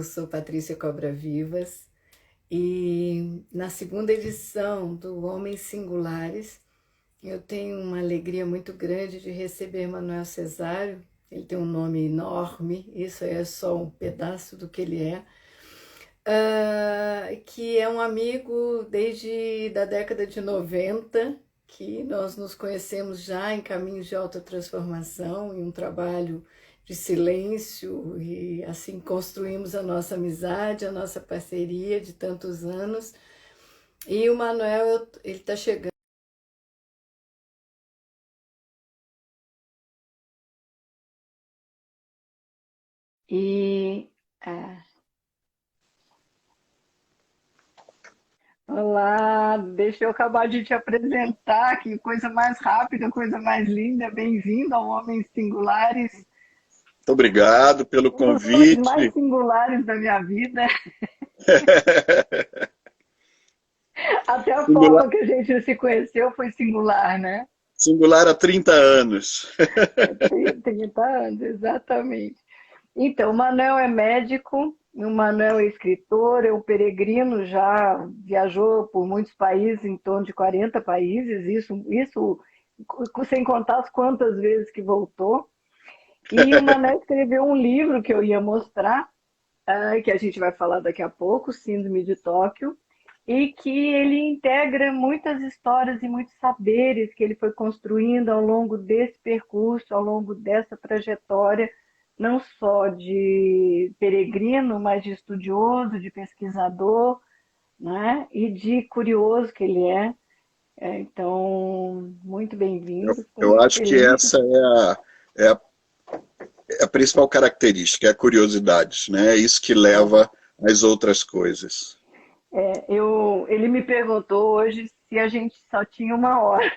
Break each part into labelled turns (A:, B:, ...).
A: eu sou Patrícia Cobra Vivas e na segunda edição do Homens Singulares eu tenho uma alegria muito grande de receber Manuel Cesário. Ele tem um nome enorme, isso é só um pedaço do que ele é, que é um amigo desde da década de 90, que nós nos conhecemos já em caminhos de autotransformação, em um trabalho de silêncio, e assim construímos a nossa amizade, a nossa parceria de tantos anos. E o Manuel, ele está chegando. E olá, deixa eu acabar de te apresentar, que coisa mais rápida, coisa mais linda. Bem-vindo ao Homens Singulares,
B: Muito obrigado pelo
A: um dos nomes mais
B: convite.
A: singulares da minha vida. Até a
B: Singular,
A: forma que a gente se conheceu foi singular, né?
B: singular há 30 anos.
A: Tem 30 anos, exatamente. Então, o Manuel é médico, o Manuel é escritor, é um peregrino, já viajou por muitos países, em torno de 40 países, isso sem contar as quantas vezes que voltou. E o Manuel escreveu um livro que eu ia mostrar, que a gente vai falar daqui a pouco, Síndrome de Tóquio, e que ele integra muitas histórias e muitos saberes que ele foi construindo ao longo desse percurso, ao longo dessa trajetória, não só de peregrino, mas de estudioso, de pesquisador, né? E de curioso que ele é. Então, muito
B: Eu,
A: bem-vindo, fico
B: eu
A: muito
B: acho que
A: feliz.
B: essa é a principal característica, é a curiosidade, né? É isso que leva às outras coisas.
A: Ele me perguntou hoje se a gente só tinha uma hora.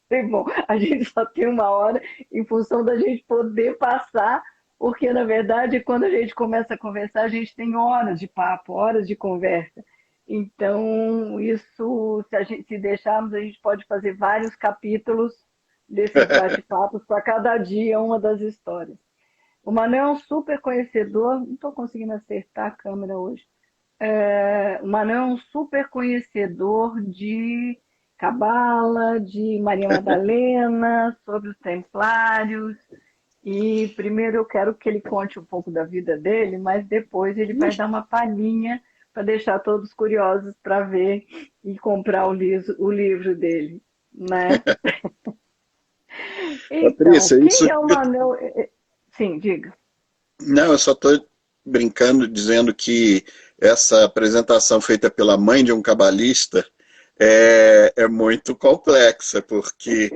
A: Falei, bom, a gente só tem uma hora em função da gente poder passar, porque na verdade, quando a gente começa a conversar, a gente tem horas de papo, horas de conversa. Então, isso, se deixarmos, a gente pode fazer vários capítulos desses bate-papos para cada dia uma das histórias. O Manuel é um super conhecedor, não estou conseguindo acertar a câmera hoje. O Manuel é um super conhecedor de Cabala, de Maria Madalena, sobre os Templários. E primeiro eu quero que ele conte um pouco da vida dele, mas depois ele vai dar uma palhinha para deixar todos curiosos para ver e comprar o livro dele, né? Então,
B: Patrícia,
A: quem
B: isso.
A: é o Manuel? Sim, diga.
B: Não, eu só estou brincando, dizendo que essa apresentação feita pela mãe de um cabalista é muito complexa, porque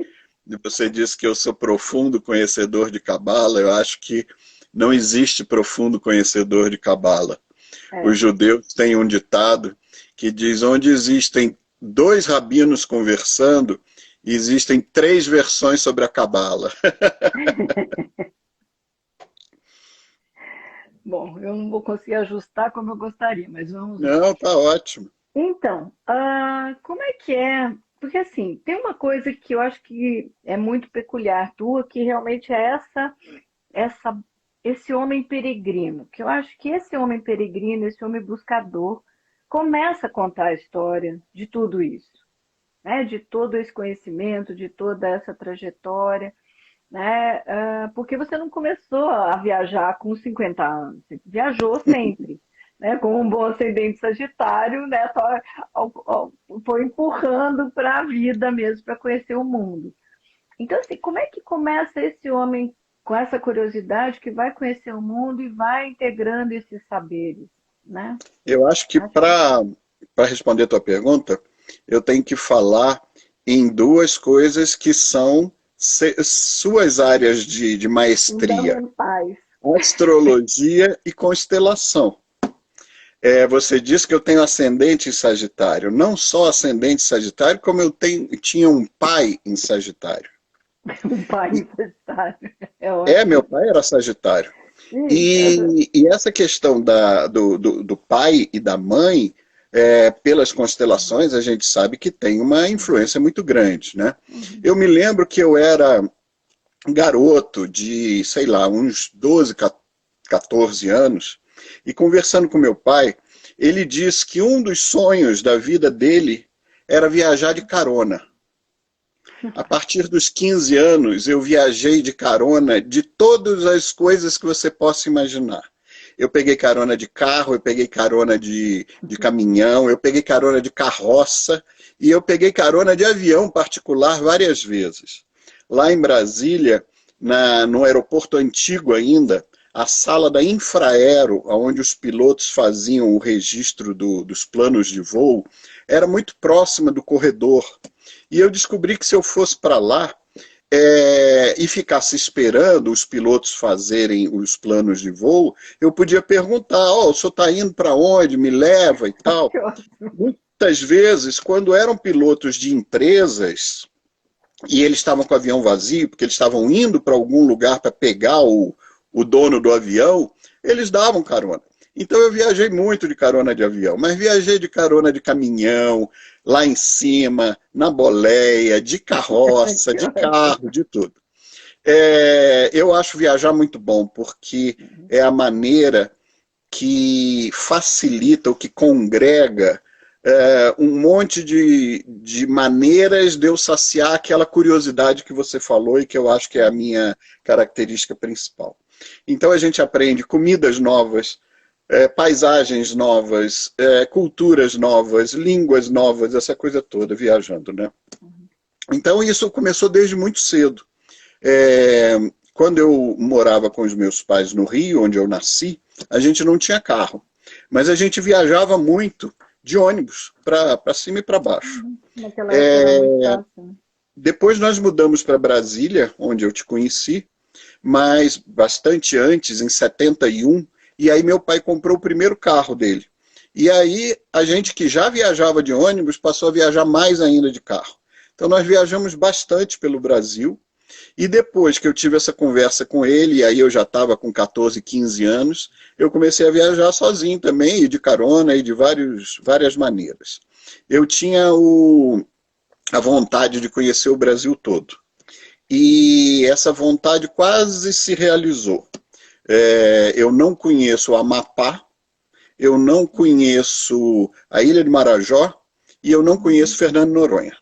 B: você disse que eu sou profundo conhecedor de cabala, eu acho que não existe profundo conhecedor de cabala. Os
A: É.
B: judeus têm um ditado que diz: onde existem dois rabinos conversando, existem três versões sobre a cabala.
A: Bom, eu não vou conseguir ajustar como eu gostaria, mas vamos lá.
B: Não, tá ótimo.
A: Então, como é que é? Porque assim, tem uma coisa que eu acho que é muito peculiar tua, que realmente é essa, esse homem peregrino. Que eu acho que esse homem peregrino, esse homem buscador, começa a contar a história de tudo isso, né? De todo esse conhecimento, de toda essa trajetória, né? Porque você não começou a viajar com 50 anos, você viajou sempre, né? Com um bom ascendente sagitário, né? Foi empurrando para a vida mesmo, para conhecer o mundo. Então, assim, como é que começa esse homem com essa curiosidade que vai conhecer o mundo e vai integrando esses saberes, né?
B: Eu acho que
A: Acho que
B: para responder a tua pergunta, eu tenho que falar em duas coisas que são suas áreas de maestria:
A: fundamentais.
B: astrologia e constelação. Você disse que eu tenho ascendente em Sagitário. Não só ascendente em Sagitário, como tinha um pai em Sagitário.
A: Um país sagitário. É
B: Meu
A: ótimo.
B: pai era Sagitário.
A: Sim,
B: E essa questão do pai e da mãe, pelas constelações, a gente sabe que tem uma influência muito grande, né?
A: uhum,
B: Eu me lembro que eu era garoto de, sei lá, uns 12, 14 anos, E conversando com meu pai, ele disse que um dos sonhos da vida dele era viajar de carona. A partir dos 15 anos, eu viajei de carona de todas as coisas que você possa imaginar. Eu peguei carona de carro, eu peguei carona de caminhão, eu peguei carona de carroça e eu peguei carona de avião particular várias vezes. Lá em Brasília, no aeroporto antigo ainda, a sala da Infraero, onde os pilotos faziam o registro dos planos de voo, era muito próxima do corredor. E eu descobri que se eu fosse para lá e ficasse esperando os pilotos fazerem os planos de voo, eu podia perguntar, o senhor está indo para onde? Me leva e tal. Muitas vezes, quando eram pilotos de empresas, e eles estavam com o avião vazio, porque eles estavam indo para algum lugar para pegar o dono do avião, eles davam carona. Então eu viajei muito de carona de avião, mas viajei de carona de caminhão, lá em cima, na boleia, de carroça, de carro, de tudo. Eu acho viajar muito bom, porque é a maneira que facilita, ou que congrega um monte de maneiras de eu saciar aquela curiosidade que você falou e que eu acho que é a minha característica principal. Então a gente aprende comidas novas, paisagens novas, culturas novas, línguas novas, essa coisa toda, viajando, né? Então isso começou desde muito cedo. Quando eu morava com os meus pais no Rio, onde eu nasci, a gente não tinha carro, mas a gente viajava muito de ônibus, para cima e para baixo.
A: Naquela época era muito fácil.
B: Depois nós mudamos para Brasília, onde eu te conheci, mas bastante antes, em 71, e aí meu pai comprou o primeiro carro dele. E aí a gente que já viajava de ônibus passou a viajar mais ainda de carro. Então nós viajamos bastante pelo Brasil, e depois que eu tive essa conversa com ele, e aí eu já estava com 14, 15 anos, eu comecei a viajar sozinho também, e de carona, e de várias maneiras. Eu tinha a vontade de conhecer o Brasil todo. E essa vontade quase se realizou. Eu não conheço o Amapá, eu não conheço a Ilha de Marajó, e eu não conheço Fernando de Noronha.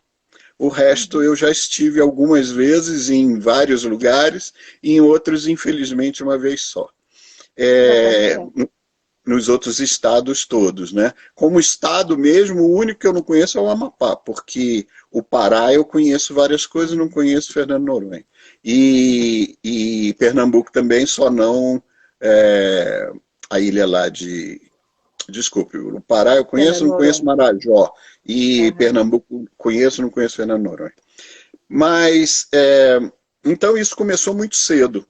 B: O resto eu já estive algumas vezes em vários lugares, e em outros, infelizmente, uma vez só. Nos outros estados todos, né? Como estado mesmo, o único que eu não conheço é o Amapá, porque o Pará eu conheço várias coisas, não conheço Fernando de Noronha. E Pernambuco também, só não a ilha lá de... Desculpe, o Pará eu conheço, não conheço Marajó. E Pernambuco conheço, não conheço Fernando de Noronha. Mas, então isso começou muito cedo.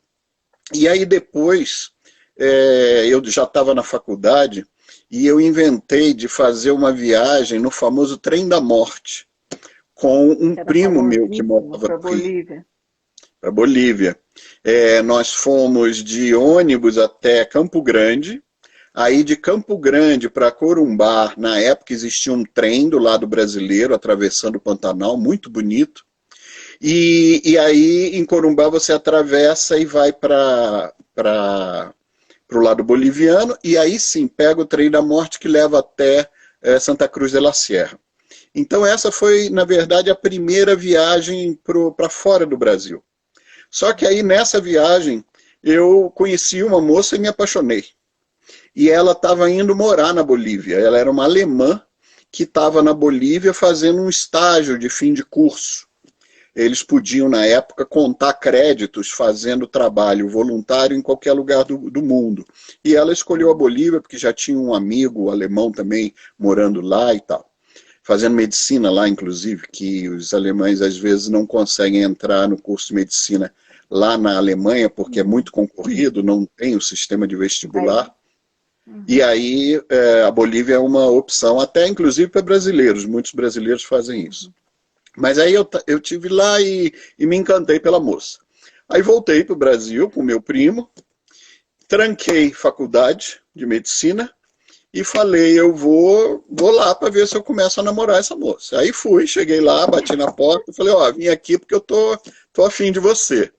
B: E aí depois, eu já estava na faculdade e eu inventei de fazer uma viagem no famoso Trem da Morte, com um primo meu que morava
A: para Bolívia.
B: Para Bolívia. Nós fomos de ônibus até Campo Grande. Aí de Campo Grande para Corumbá, na época existia um trem do lado brasileiro, atravessando o Pantanal, muito bonito. E aí em Corumbá você atravessa e vai para o lado boliviano, e aí sim pega o Trem da Morte que leva até Santa Cruz de la Sierra. Então essa foi, na verdade, a primeira viagem para fora do Brasil. Só que aí nessa viagem eu conheci uma moça e me apaixonei. E ela estava indo morar na Bolívia. Ela era uma alemã que estava na Bolívia fazendo um estágio de fim de curso. Eles podiam, na época, contar créditos fazendo trabalho voluntário em qualquer lugar do mundo. E ela escolheu a Bolívia porque já tinha um amigo alemão também morando lá e tal. Fazendo medicina lá, inclusive, que os alemães às vezes não conseguem entrar no curso de medicina lá na Alemanha porque é muito concorrido, não tem o sistema de vestibular. E aí a Bolívia é uma opção, até inclusive para brasileiros, muitos brasileiros fazem isso. Mas aí eu tive lá e me encantei pela moça. Aí voltei para o Brasil com meu primo, tranquei faculdade de medicina e falei, eu vou lá para ver se eu começo a namorar essa moça. Aí fui, cheguei lá, bati na porta e falei, vim aqui porque eu tô afim de você.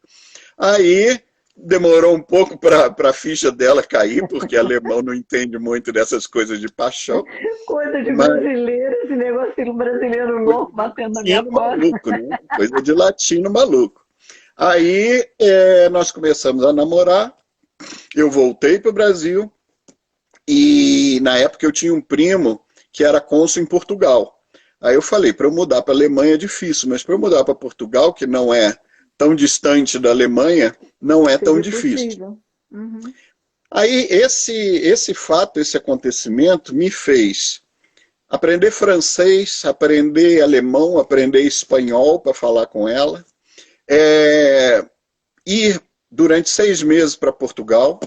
B: Aí demorou um pouco para a ficha dela cair, porque alemão não entende muito dessas coisas de paixão.
A: Coisa de
B: Mas
A: brasileiro, esse negócio brasileiro
B: coisa
A: louco
B: de
A: batendo na minha
B: latino
A: porta.
B: maluco, né? Coisa de latino maluco. Aí nós começamos a namorar, eu voltei para o Brasil e na época eu tinha um primo que era cônsul em Portugal. Aí eu falei, para eu mudar para a Alemanha é difícil, mas para eu mudar para Portugal, que não é tão distante da Alemanha, não é tão
A: Seria
B: difícil.
A: possível. Uhum.
B: Aí esse fato, esse acontecimento me fez aprender francês, aprender alemão, aprender espanhol para falar com ela, ir durante 6 meses para Portugal,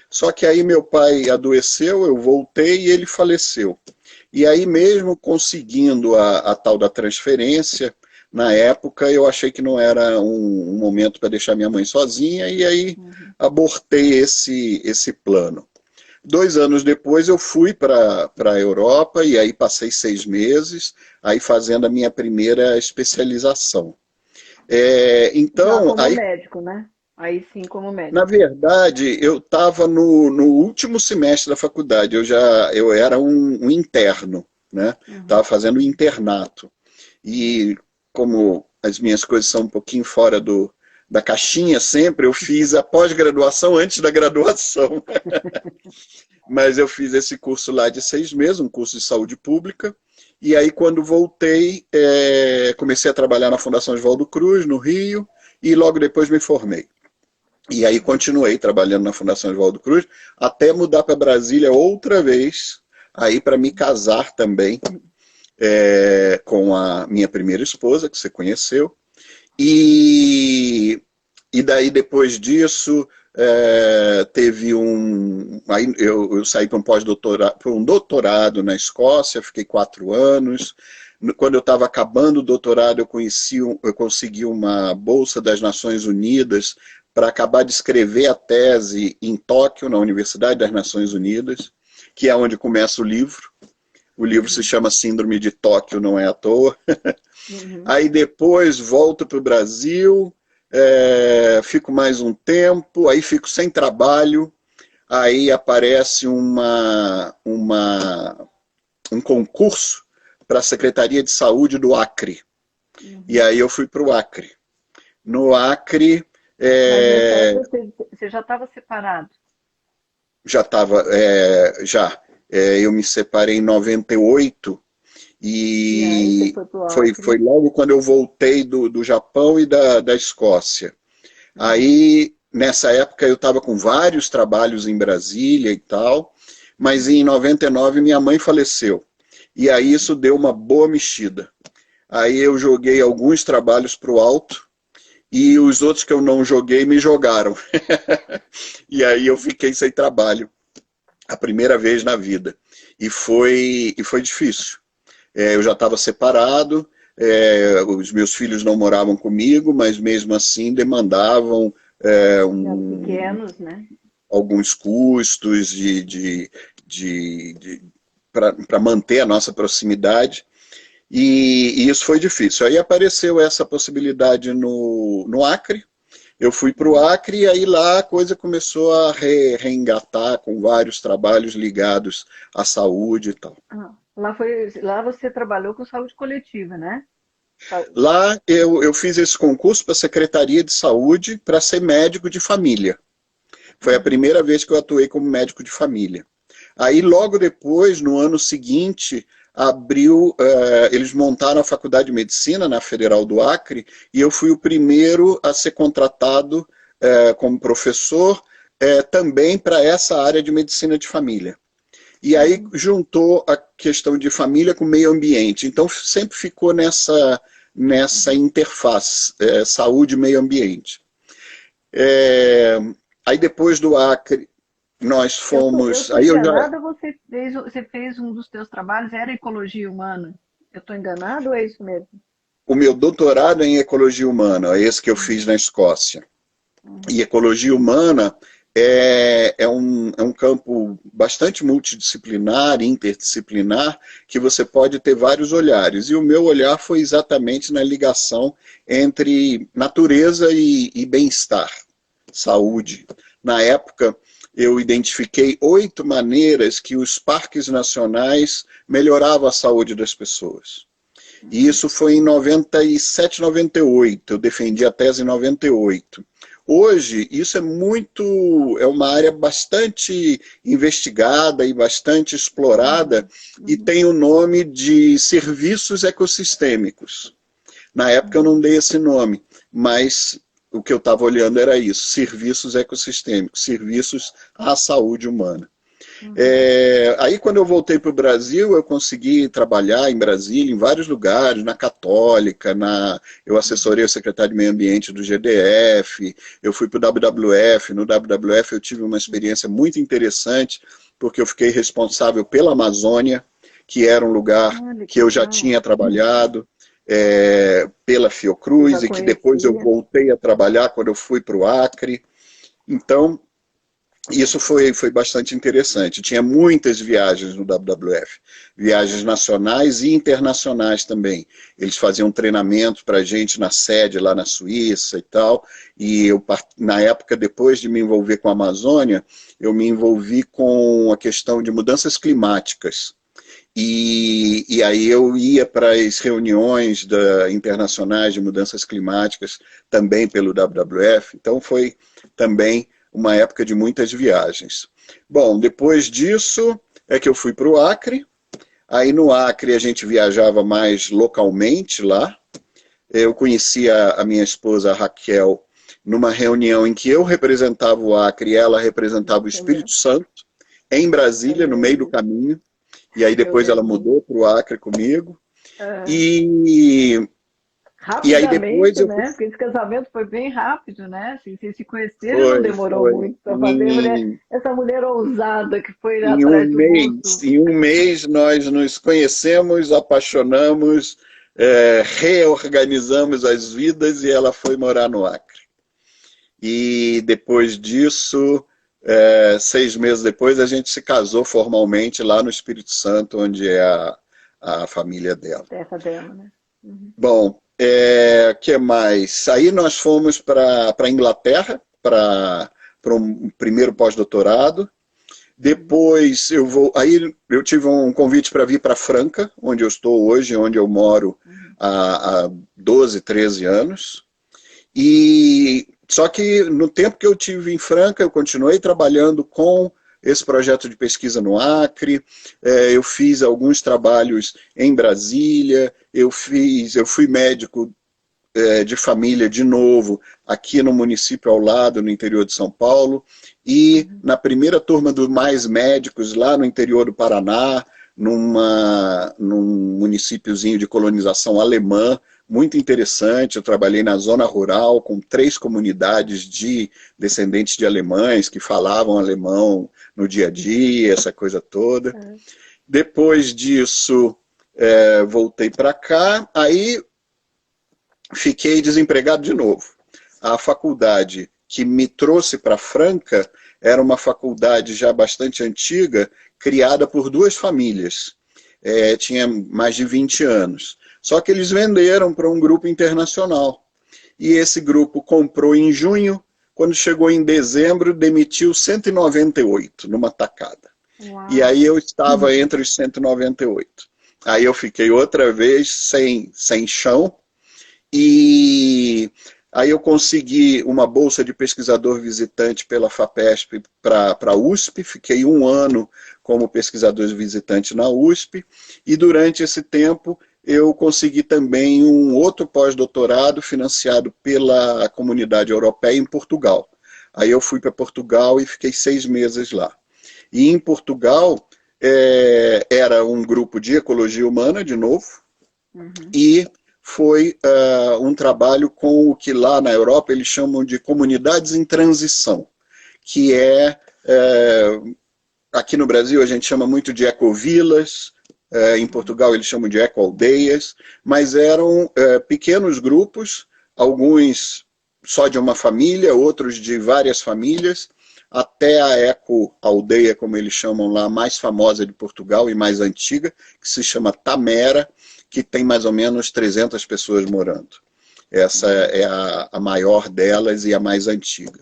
B: só que aí meu pai adoeceu, eu voltei e ele faleceu. E aí mesmo conseguindo a tal da transferência, na época eu achei que não era um momento para deixar minha mãe sozinha, e aí abortei esse plano. 2 anos depois eu fui para a Europa, e aí passei 6 meses, aí fazendo a minha primeira especialização.
A: Já
B: Então,
A: como
B: aí,
A: médico, né? Aí sim, como
B: na
A: médico.
B: verdade, eu estava no último semestre da faculdade, eu era um interno, né? Estava fazendo internato. E como as minhas coisas são um pouquinho fora da caixinha sempre, eu fiz a pós-graduação antes da graduação. Mas eu fiz esse curso lá de 6 meses, um curso de saúde pública, e aí quando voltei, comecei a trabalhar na Fundação Oswaldo Cruz, no Rio, e logo depois me formei. E aí continuei trabalhando na Fundação Oswaldo Cruz, até mudar para Brasília outra vez, aí para me casar também, com a minha primeira esposa, que você conheceu, e daí depois disso teve aí eu saí para um doutorado na Escócia, fiquei 4 anos. Quando eu estava acabando o doutorado, eu consegui uma bolsa das Nações Unidas para acabar de escrever a tese em Tóquio, na Universidade das Nações Unidas, que é onde começa o livro. O livro se chama Síndrome de Tóquio, não é à toa. Aí depois volto para o Brasil, fico mais um tempo, aí fico sem trabalho, aí aparece um concurso para a Secretaria de Saúde do Acre. E aí eu fui para o Acre. No Acre...
A: Mas nessa época você já estava separado?
B: Já estava, já. Eu me separei em 98
A: E aí você
B: e
A: foi pro
B: foi
A: Acre?
B: logo quando eu voltei do Japão e da Escócia. Aí, nessa época, eu estava com vários trabalhos em Brasília e tal, mas em 99 minha mãe faleceu. E aí isso deu uma boa mexida. Aí eu joguei alguns trabalhos para o alto, e os outros que eu não joguei me jogaram. E aí eu fiquei sem trabalho, a primeira vez na vida. E foi difícil. Eu já estava separado, os meus filhos não moravam comigo, mas mesmo assim demandavam
A: Pequenos, né?
B: alguns custos para manter a nossa proximidade. E isso foi difícil. Aí apareceu essa possibilidade no Acre. Eu fui para o Acre e aí lá a coisa começou a reengatar com vários trabalhos ligados à saúde e tal.
A: Lá você trabalhou com saúde coletiva, né?
B: Lá eu fiz esse concurso para a Secretaria de Saúde para ser médico de família. Foi a primeira vez que eu atuei como médico de família. Aí logo depois, no ano seguinte, eles montaram a Faculdade de Medicina na Federal do Acre e eu fui o primeiro a ser contratado como professor também para essa área de medicina de família. E aí juntou a questão de família com meio ambiente. Então sempre ficou nessa interface, saúde e meio ambiente. Aí depois do Acre, nós fomos...
A: Eu estou enganada, você fez um dos seus trabalhos, era ecologia humana. Eu estou enganada ou é isso mesmo?
B: O meu doutorado é em ecologia humana, é esse que eu fiz na Escócia. E ecologia humana é um campo bastante multidisciplinar, interdisciplinar, que você pode ter vários olhares. E o meu olhar foi exatamente na ligação entre natureza e bem-estar. saúde. Na época, eu identifiquei 8 maneiras que os parques nacionais melhoravam a saúde das pessoas. E isso foi em 97, 98. Eu defendi a tese em 98. Hoje, isso é uma área bastante investigada e bastante explorada e tem o nome de serviços ecossistêmicos. Na época eu não dei esse nome, mas o que eu estava olhando era isso, serviços ecossistêmicos, serviços à saúde humana. Aí quando eu voltei para o Brasil, eu consegui trabalhar em Brasília, em vários lugares, na Católica, eu assessorei o secretário de Meio Ambiente do GDF, eu fui para o WWF, no WWF eu tive uma experiência muito interessante, porque eu fiquei responsável pela Amazônia, que era um lugar que eu já tinha trabalhado, pela Fiocruz, e que depois eu voltei a trabalhar quando eu fui para o Acre. Então, isso foi bastante interessante. Tinha muitas viagens no WWF, viagens nacionais e internacionais também. Eles faziam treinamento para a gente na sede lá na Suíça e tal, e eu, na época, depois de me envolver com a Amazônia, eu me envolvi com a questão de mudanças climáticas. E aí eu ia para as reuniões internacionais de mudanças climáticas, também pelo WWF, então foi também uma época de muitas viagens. Bom, depois disso é que eu fui para o Acre. Aí no Acre a gente viajava mais localmente lá. Eu conheci a minha esposa, a Raquel, numa reunião em que eu representava o Acre e ela representava o Espírito Santo, em Brasília, no meio do caminho. E aí depois ela mudou para o Acre comigo.
A: Rapidamente, aí depois né? Porque esse casamento foi bem rápido, né? Assim, vocês se conheceram, não demorou muito para fazer, né? Essa mulher ousada que foi lá atrás do moço.
B: Em um mês nós nos conhecemos, apaixonamos, reorganizamos as vidas e ela foi morar no Acre. E depois disso, 6 meses depois, a gente se casou formalmente lá no Espírito Santo, onde é a família dela.
A: A terra dela, né? Uhum.
B: Bom, que mais? Aí nós fomos para a Inglaterra, para um primeiro pós-doutorado. Depois aí eu tive um convite para vir para Franca, onde eu estou hoje, onde eu moro há 12, 13 anos. Só que no tempo que eu tive em Franca, eu continuei trabalhando com esse projeto de pesquisa no Acre, eu fiz alguns trabalhos em Brasília, eu fui médico de família de novo, aqui no município ao lado, no interior de São Paulo, e na primeira turma do Mais Médicos, lá no interior do Paraná, num municípiozinho de colonização alemã, muito interessante. Eu trabalhei na zona rural com 3 comunidades de descendentes de alemães que falavam alemão no dia a dia, essa coisa toda. Depois disso, voltei para cá, aí fiquei desempregado de novo. A faculdade que me trouxe para Franca era uma faculdade já bastante antiga, criada por 2 famílias. Tinha mais de 20 anos. Só que eles venderam para um grupo internacional. E esse grupo comprou em junho, quando chegou em dezembro, demitiu 198 numa tacada. Uau. E aí eu estava entre os 198. Aí eu fiquei outra vez sem chão, e aí eu consegui uma bolsa de pesquisador visitante pela FAPESP para a USP, fiquei 1 ano como pesquisador visitante na USP, e durante esse tempo eu consegui também um outro pós-doutorado financiado pela Comunidade Europeia em Portugal. Aí eu fui para Portugal e fiquei 6 meses lá. E em Portugal era um grupo de ecologia humana, de novo, e foi um trabalho com o que lá na Europa eles chamam de comunidades em transição, que aqui no Brasil a gente chama muito de ecovilas, em Portugal eles chamam de ecoaldeias, mas eram pequenos grupos, alguns só de uma família, outros de várias famílias, até a ecoaldeia, como eles chamam lá, mais famosa de Portugal e mais antiga, que se chama Tamera, que tem mais ou menos 300 pessoas morando. Essa é a maior delas e a mais antiga.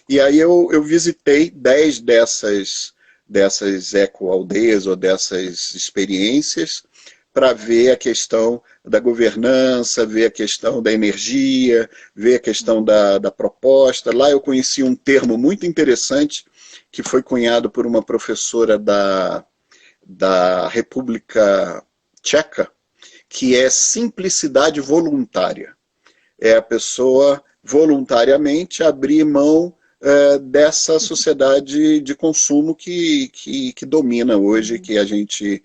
B: E aí eu visitei 10 dessas eco-aldeias ou dessas experiências para ver a questão da governança, ver a questão da energia, ver a questão da proposta. Lá eu conheci um termo muito interessante que foi cunhado por uma professora da República Tcheca, que é simplicidade voluntária. É a pessoa voluntariamente abrir mão dessa sociedade de consumo que domina hoje, que a gente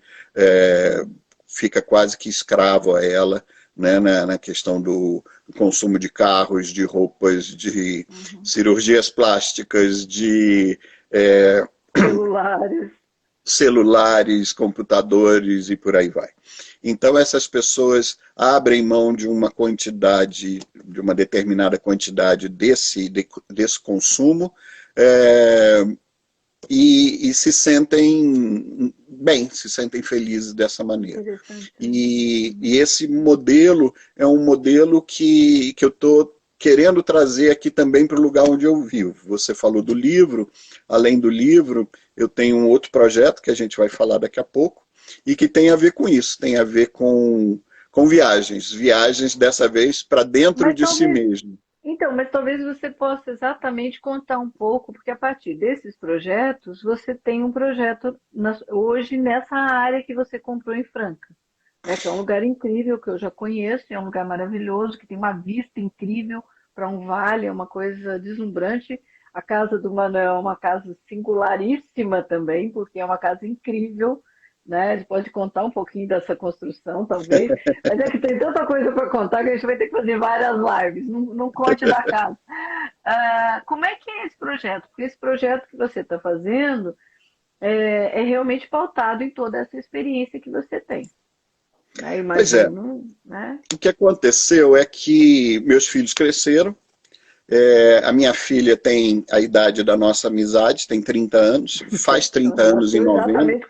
B: fica quase que escravo a ela, né, na questão do consumo de carros, de roupas, de cirurgias plásticas, de celulares, computadores e por aí vai. Então essas pessoas abrem mão de uma quantidade, de uma determinada quantidade desse consumo e se sentem bem, se sentem felizes dessa maneira. E esse modelo é um modelo que eu estou querendo trazer aqui também para o lugar onde eu vivo. Você falou do livro, além do livro, eu tenho um outro projeto que a gente vai falar daqui a pouco, e que tem a ver com isso, tem a ver com viagens dessa vez para dentro de si mesmo.
A: Então, mas talvez você possa exatamente contar um pouco, porque a partir desses projetos, você tem um projeto hoje nessa área que você comprou em Franca, né, que é um lugar incrível, que eu já conheço, é um lugar maravilhoso, que tem uma vista incrível para um vale, é uma coisa deslumbrante. A casa do Manuel é uma casa singularíssima também, porque é uma casa incrível, né? Ele pode contar um pouquinho dessa construção, talvez, mas é que tem tanta coisa para contar que a gente vai ter que fazer várias lives, não conte da casa. Como é que é esse projeto? Porque esse projeto que você está fazendo é realmente pautado em toda essa experiência que você tem. Imagino,
B: pois é.
A: Né?
B: O que aconteceu é que meus filhos cresceram. A minha filha tem a idade da nossa amizade, tem 30 anos, faz 30 anos em novembro.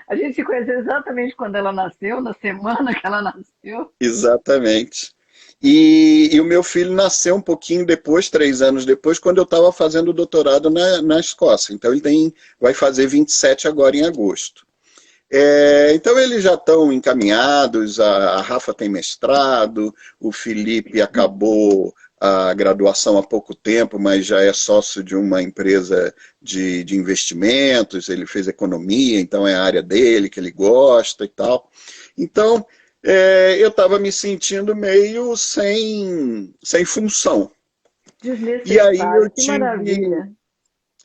A: A gente se conheceu exatamente quando ela nasceu, na semana que ela nasceu.
B: Exatamente. E o meu filho nasceu um pouquinho depois, 3 anos depois, quando eu estava fazendo o doutorado na Escócia. Então ele vai fazer 27 agora em agosto. Então eles já estão encaminhados, a Rafa tem mestrado, o Felipe acabou a graduação há pouco tempo, mas já é sócio de uma empresa de investimentos, ele fez economia, então é a área dele, que ele gosta e tal. Então, eu estava me sentindo meio sem função. E aí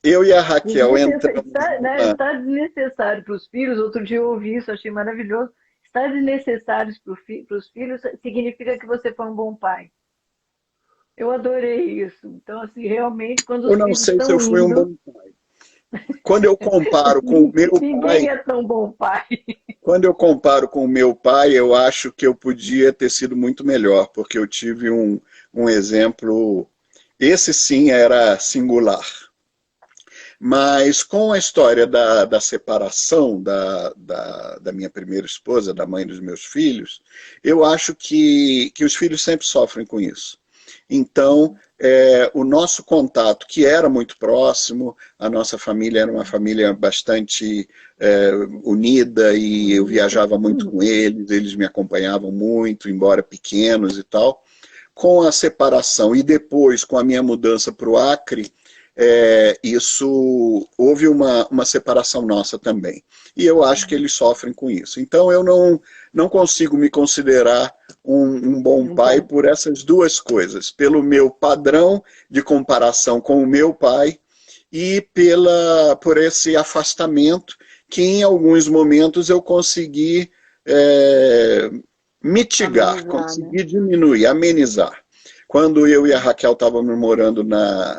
B: eu e a Raquel entramos...
A: Está desnecessário para os filhos, outro dia eu ouvi isso, achei maravilhoso. Estar desnecessário para os filhos significa que você foi um bom pai. Eu adorei isso. Então, assim, realmente, quando os
B: filhos não sei se eu fui um bom pai. Quando eu comparo com o meu pai...
A: Ninguém é tão bom pai.
B: Quando eu comparo com o meu pai, eu acho que eu podia ter sido muito melhor, porque eu tive um exemplo... Esse sim era singular. Mas com a história da separação da minha primeira esposa, da mãe dos meus filhos, eu acho que os filhos sempre sofrem com isso. Então, o nosso contato, que era muito próximo, a nossa família era uma família bastante unida e eu viajava muito com eles me acompanhavam muito, embora pequenos e tal. Com a separação e depois com a minha mudança para o Acre, houve uma separação nossa também. E eu acho que eles sofrem com isso. Então eu não consigo me considerar um bom pai por essas duas coisas. Pelo meu padrão de comparação com o meu pai e por esse afastamento que em alguns momentos eu consegui mitigar, consegui diminuir, amenizar. Quando eu e a Raquel estávamos morando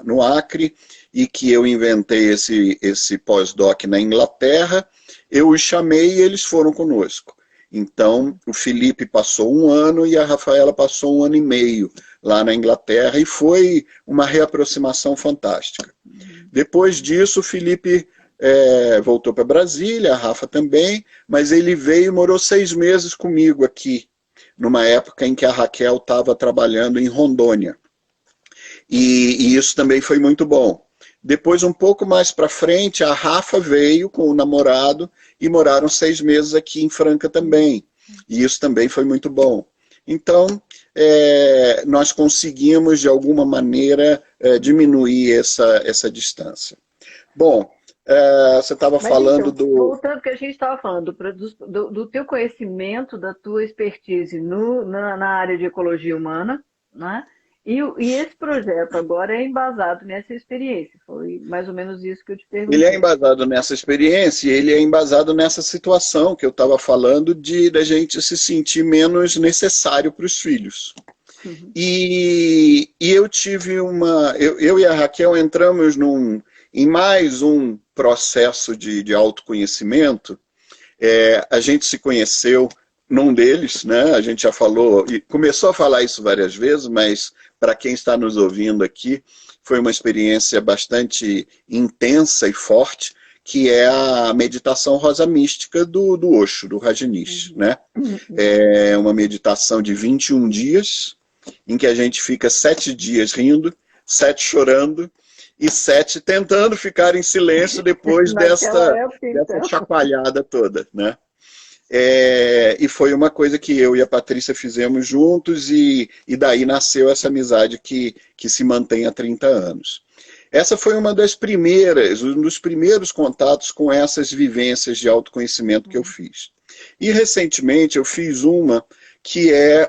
B: no Acre e que eu inventei esse pós-doc na Inglaterra, eu os chamei e eles foram conosco. Então, o Felipe passou 1 ano e a Rafaela passou 1 ano e meio lá na Inglaterra e foi uma reaproximação fantástica. Depois disso, o Felipe voltou para Brasília, a Rafa também, mas ele veio e morou 6 meses comigo aqui, numa época em que a Raquel estava trabalhando em Rondônia. E isso também foi muito bom. Depois, um pouco mais para frente, a Rafa veio com o namorado e moraram 6 meses aqui em Franca também. E isso também foi muito bom. Então, nós conseguimos, de alguma maneira, diminuir essa distância. Bom, você estava
A: Mas
B: falando
A: então,
B: do...
A: voltando que a gente estava falando do teu conhecimento, da tua expertise na área de ecologia humana, né? E esse projeto agora é embasado nessa experiência. Foi mais ou menos isso que eu te
B: Ele é
A: perguntei.
B: embasado nessa experiência, ele é embasado nessa situação que eu estava falando de da gente se sentir menos necessário para os filhos.
A: Uhum.
B: E eu tive eu e a Raquel entramos em mais um processo de autoconhecimento. A gente se conheceu num deles, né? A gente já falou, e começou a falar isso várias vezes, mas para quem está nos ouvindo aqui, foi uma experiência bastante intensa e forte, que é a meditação rosa mística do Osho, do Rajneesh, né? É uma meditação de 21 dias, em que a gente fica 7 dias rindo, 7 chorando, e 7 tentando ficar em silêncio depois
A: Naquela
B: dessa
A: época, então.
B: chacoalhada toda, né? E foi uma coisa que eu e a Patrícia fizemos juntos e daí nasceu essa amizade que se mantém há 30 anos. Essa foi um dos primeiros contatos com essas vivências de autoconhecimento que eu fiz. E recentemente eu fiz uma que é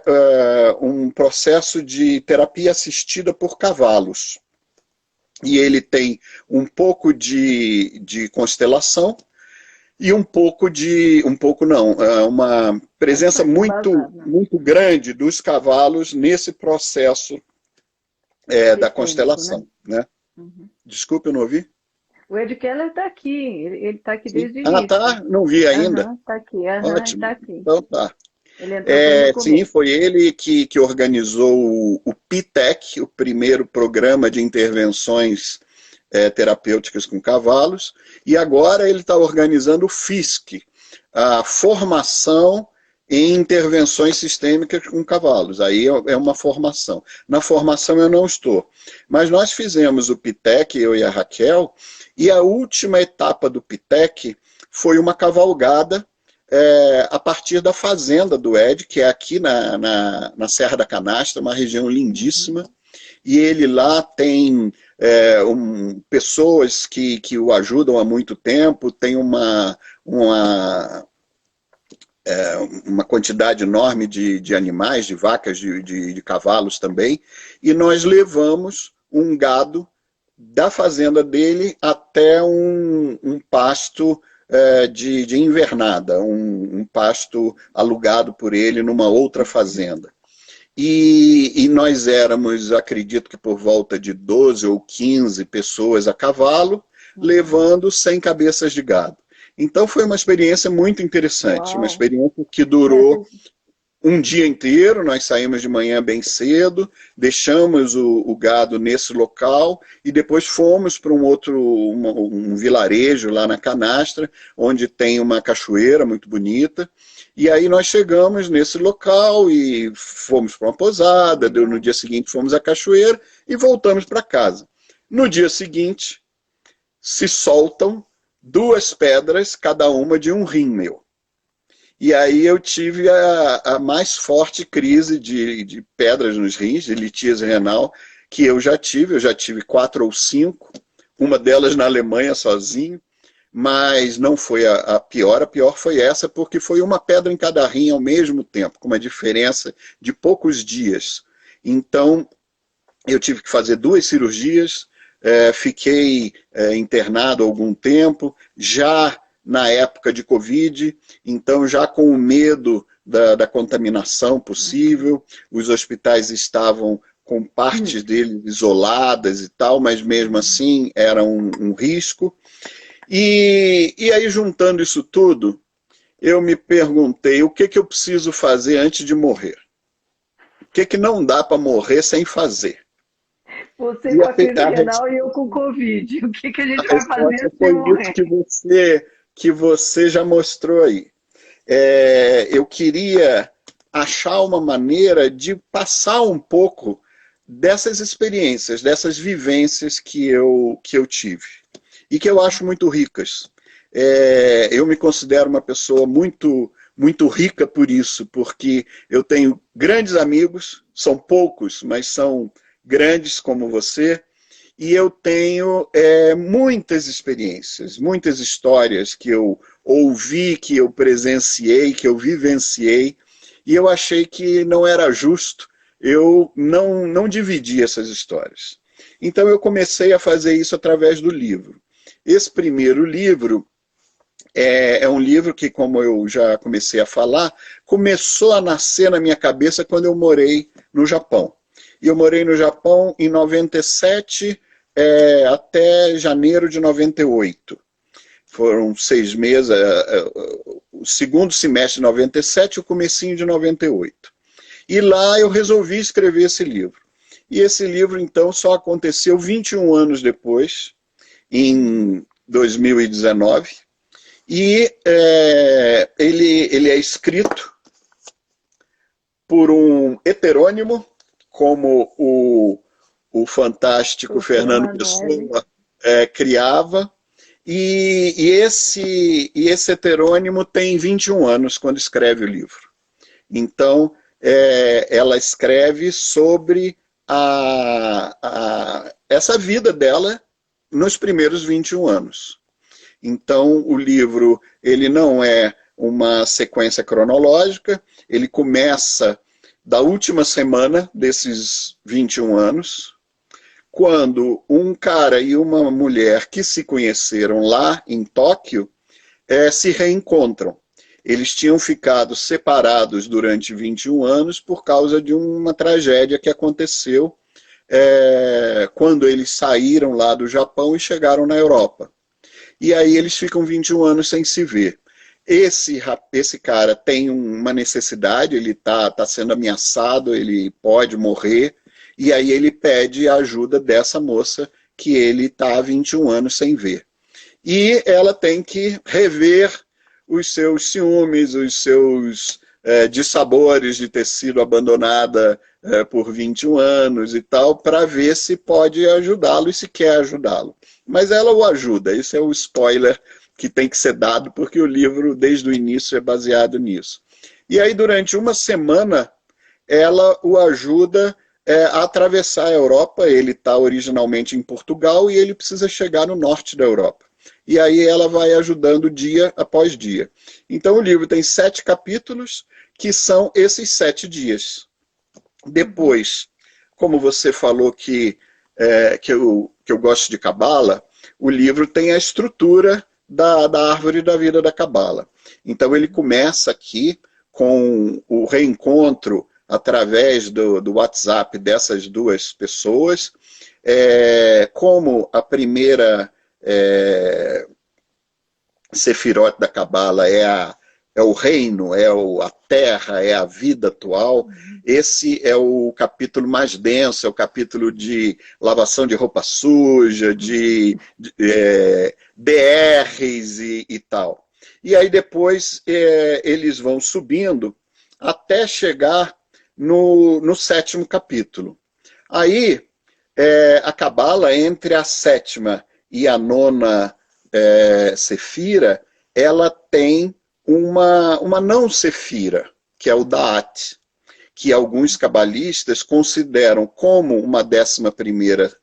B: um processo de terapia assistida por cavalos. E ele tem um pouco de constelação e um pouco não, uma presença muito grande dos cavalos nesse processo da constelação, né?
A: Uhum.
B: Desculpe, eu não ouvi.
A: O Ed Keller está aqui, ele está aqui
B: Sim.
A: desde o
B: Ah,
A: início.
B: tá? Não vi ainda.
A: Está aqui, está
B: Ótimo.
A: aqui.
B: Então tá.
A: Ele entrou bem no
B: Sim,
A: começo.
B: foi ele que organizou o PITEC, o primeiro programa de intervenções terapêuticas com cavalos, e agora ele está organizando o FISC, a formação em intervenções sistêmicas com cavalos. Aí é uma formação. Na formação eu não estou. Mas nós fizemos o PITEC, eu e a Raquel, e a última etapa do PITEC foi uma cavalgada a partir da fazenda do Ed, que é aqui na Serra da Canastra, uma região lindíssima, e ele lá tem pessoas que o ajudam há muito tempo, tem uma quantidade enorme de animais, de vacas, de cavalos também, e nós levamos um gado da fazenda dele até um pasto de invernada, um pasto alugado por ele numa outra fazenda. E nós éramos, acredito que por volta de 12 ou 15 pessoas a cavalo, levando 100 cabeças de gado. Então foi uma experiência muito interessante, uma experiência que durou um dia inteiro. Nós saímos de manhã bem cedo, deixamos o gado nesse local e depois fomos para um vilarejo lá na Canastra, onde tem uma cachoeira muito bonita. E aí nós chegamos nesse local e fomos para uma pousada, no dia seguinte fomos à cachoeira e voltamos para casa. No dia seguinte, se soltam 2 pedras, cada uma de um rim meu. E aí eu tive a mais forte crise de pedras nos rins, de litíase renal, que eu já tive 4 ou 5, uma delas na Alemanha sozinho, mas não foi a pior foi essa, porque foi uma pedra em cada rim ao mesmo tempo, com uma diferença de poucos dias. Então, eu tive que fazer 2 cirurgias, fiquei internado algum tempo, já na época de Covid, então já com o medo da contaminação possível, os hospitais estavam com partes deles isoladas e tal, mas mesmo assim era um risco. E aí, juntando isso tudo, eu me perguntei o que eu preciso fazer antes de morrer. O que não dá para morrer sem fazer?
A: Você com a crise renal e eu com Covid. O que a gente vai fazer sem morrer?
B: Que você já mostrou aí. Eu queria achar uma maneira de passar um pouco dessas experiências, dessas vivências que eu tive. E que eu acho muito ricas. Eu me considero uma pessoa muito, muito rica por isso, porque eu tenho grandes amigos, são poucos, mas são grandes como você, e eu tenho muitas experiências, muitas histórias que eu ouvi, que eu presenciei, que eu vivenciei, e eu achei que não era justo eu não dividir essas histórias. Então eu comecei a fazer isso através do livro. Esse primeiro livro é um livro que, como eu já comecei a falar, começou a nascer na minha cabeça quando eu morei no Japão. E eu morei no Japão em 97 até janeiro de 98. Foram 6 meses, o segundo semestre de 97 e o comecinho de 98. E lá eu resolvi escrever esse livro. E esse livro, então, só aconteceu 21 anos depois, em 2019, e ele é escrito por um heterônimo, como o fantástico Fernando Pessoa criava, e esse heterônimo tem 21 anos quando escreve o livro. Então, ela escreve sobre essa vida dela nos primeiros 21 anos. Então, o livro ele não é uma sequência cronológica, ele começa da última semana desses 21 anos, quando um cara e uma mulher que se conheceram lá em Tóquio se reencontram. Eles tinham ficado separados durante 21 anos por causa de uma tragédia que aconteceu quando eles saíram lá do Japão e chegaram na Europa. E aí eles ficam 21 anos sem se ver. Esse cara tem uma necessidade, ele está sendo ameaçado, ele pode morrer, e aí ele pede a ajuda dessa moça que ele está há 21 anos sem ver. E ela tem que rever os seus ciúmes, os seus dissabores de ter sido abandonada por 21 anos e tal, para ver se pode ajudá-lo e se quer ajudá-lo. Mas ela o ajuda, esse é o spoiler que tem que ser dado, porque o livro, desde o início, é baseado nisso. E aí, durante uma semana, ela o ajuda a atravessar a Europa. Ele está originalmente em Portugal e ele precisa chegar no norte da Europa. E aí ela vai ajudando dia após dia. Então o livro tem 7 capítulos, que são esses 7 dias. Depois, como você falou que eu gosto de Cabala, o livro tem a estrutura da árvore da vida da Cabala. Então ele começa aqui com o reencontro através do WhatsApp dessas duas pessoas, como a primeira Sefirot da Cabala é o reino, a terra, é a vida atual. Esse é o capítulo mais denso, é o capítulo de lavação de roupa suja, de DRs e tal. E aí depois eles vão subindo até chegar no 7º capítulo. Aí a Cabala, entre a 7ª e a 9ª Sefira, ela tem uma não Sefira, que é o Da'at, que alguns cabalistas consideram como uma 11ª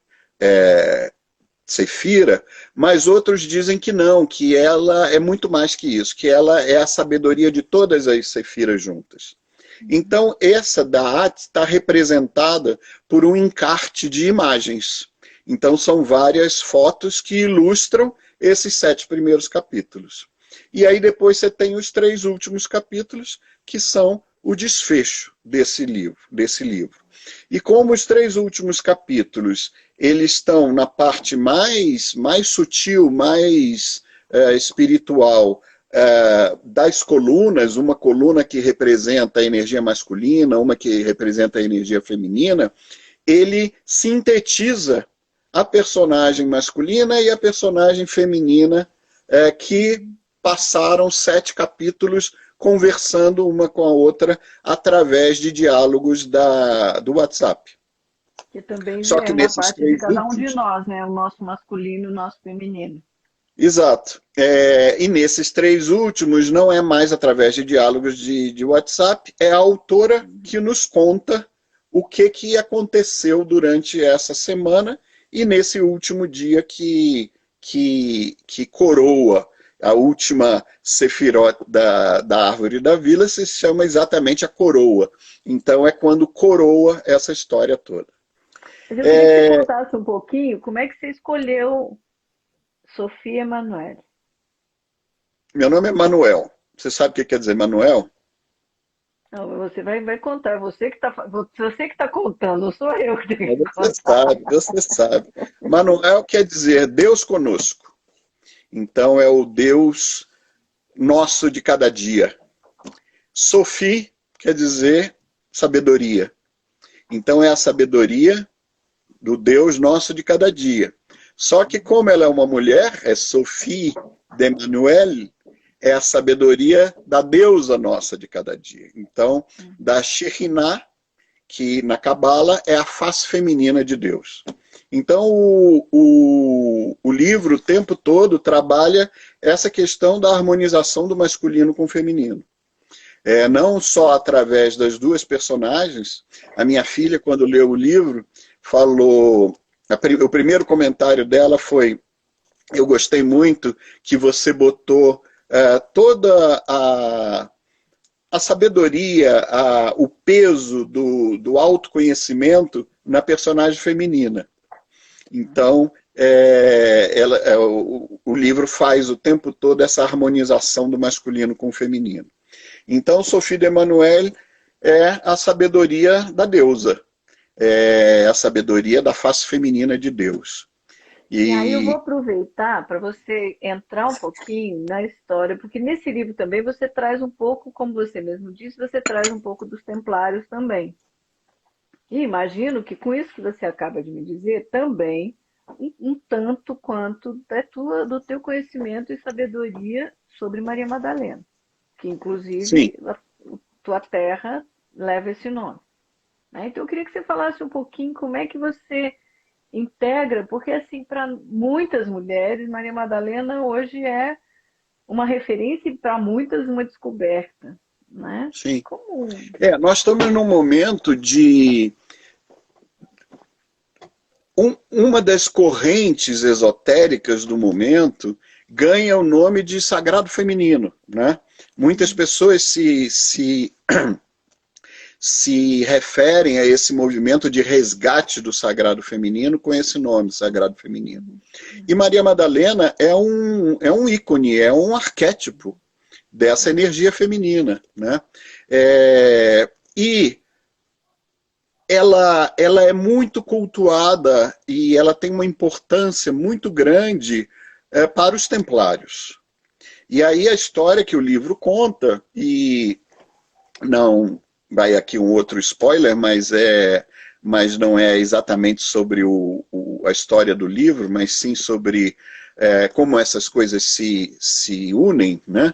B: Sefira, mas outros dizem que não, que ela é muito mais que isso, que ela é a sabedoria de todas as Sefiras juntas. Então, essa Da'at está representada por um encarte de imagens. Então, são várias fotos que ilustram esses 7 primeiros capítulos. E aí depois você tem os 3 últimos capítulos, que são o desfecho desse livro. E como os 3 últimos capítulos, eles estão na parte mais sutil, mais espiritual das colunas, uma coluna que representa a energia masculina, uma que representa a energia feminina, ele sintetiza a personagem masculina e a personagem feminina que passaram 7 capítulos conversando uma com a outra através de diálogos do WhatsApp.
A: Que também
B: Só
A: é
B: que
A: uma
B: nesses
A: parte de
B: três
A: cada um de
B: últimos,
A: nós, né? O nosso masculino e o nosso feminino.
B: exato. E nesses três últimos não é mais através de diálogos de WhatsApp, é a autora que nos conta o que aconteceu durante essa semana e nesse último dia que coroa a última sefirot da árvore da vila, se chama exatamente a coroa. Então é quando coroa essa história toda.
A: Mas eu queria que você contasse um pouquinho como é que você escolheu Sofia Emanuele.
B: Meu nome é Manuel. Você sabe o que quer dizer Manuel?
A: Não, você vai contar, você que tá contando, não sou eu que tenho que
B: Você
A: contar.
B: sabe, você sabe. Manuel quer dizer Deus conosco. Então é o Deus nosso de cada dia. Sophie quer dizer sabedoria. Então é a sabedoria do Deus nosso de cada dia. Só que como ela é uma mulher, é Sophie de Emmanuel, é a sabedoria da deusa nossa de cada dia. Então, da Shekhinah, que na Cabala é a face feminina de Deus. Então, o livro o tempo todo trabalha essa questão da harmonização do masculino com o feminino. Não só através das duas personagens. A minha filha, quando leu o livro, falou... O primeiro comentário dela foi: eu gostei muito que você botou toda a sabedoria, o peso do autoconhecimento na personagem feminina. Então, o livro faz o tempo todo essa harmonização do masculino com o feminino. Então, Sophie de Emmanuel é a sabedoria da deusa, é a sabedoria da face feminina de Deus.
A: E aí eu vou aproveitar para você entrar um pouquinho na história, porque nesse livro também você traz um pouco, como você mesmo disse, você traz um pouco dos templários também. E imagino que com isso que você acaba de me dizer, também um tanto quanto do teu conhecimento e sabedoria sobre Maria Madalena, que
B: Sim.
A: inclusive tua terra leva esse nome. Então eu queria que você falasse um pouquinho como é que você integra, porque assim, para muitas mulheres, Maria Madalena hoje é uma referência e para muitas uma descoberta, né?
B: Sim.
A: Como...
B: Nós estamos num momento de... Uma das correntes esotéricas do momento ganha o nome de sagrado feminino, né? Muitas pessoas se referem a esse movimento de resgate do sagrado feminino com esse nome, sagrado feminino. E Maria Madalena é um ícone, é um arquétipo dessa energia feminina, né? E ela é muito cultuada e ela tem uma importância muito grande para os templários. E aí a história que o livro conta, e não vai aqui um outro spoiler, mas não é exatamente sobre a história do livro, mas sim sobre como essas coisas se unem, né?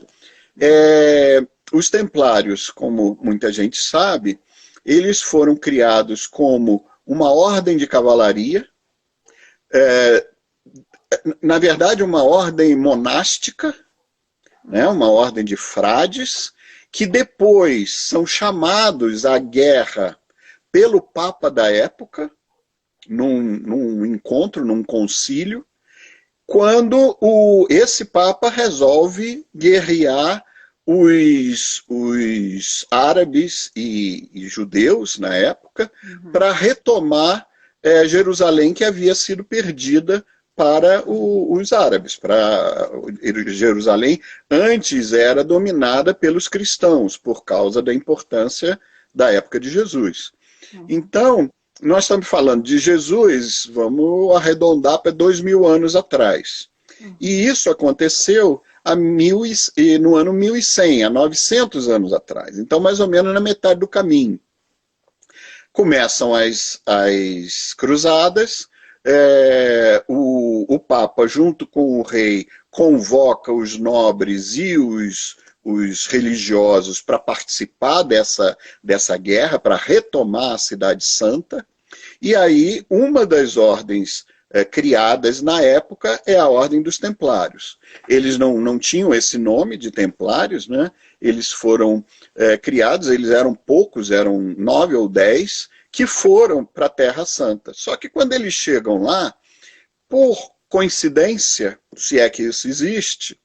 B: Os templários, como muita gente sabe, eles foram criados como uma ordem de cavalaria, na verdade uma ordem monástica, né? Uma ordem de frades, que depois são chamados à guerra pelo Papa da época, num encontro, num concílio, quando esse Papa resolve guerrear os árabes e judeus, na época, para retomar Jerusalém, que havia sido perdida para os árabes. Para Jerusalém antes era dominada pelos cristãos, por causa da importância da época de Jesus. Então, nós estamos falando de Jesus, vamos arredondar para 2000 anos atrás. E isso aconteceu no ano 1100, há 900 anos atrás. Então, mais ou menos na metade do caminho. Começam as cruzadas, o Papa, junto com o rei, convoca os nobres e os religiosos para participar dessa guerra, para retomar a Cidade Santa. E aí, uma das ordens criadas na época é a Ordem dos Templários. Eles não tinham esse nome de Templários, né? Eles foram criados, eles eram poucos, eram 9 ou 10, que foram para a Terra Santa. Só que quando eles chegam lá, por coincidência, se é que isso existe,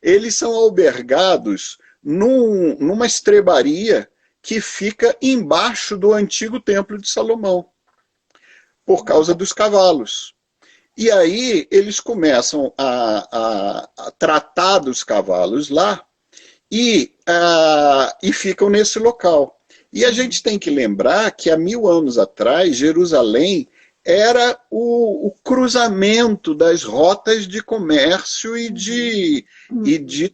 B: eles são albergados numa estrebaria que fica embaixo do antigo Templo de Salomão, por causa dos cavalos. E aí eles começam a tratar dos cavalos lá e ficam nesse local. E a gente tem que lembrar que há 1000 anos atrás, Jerusalém era o cruzamento das rotas de comércio e de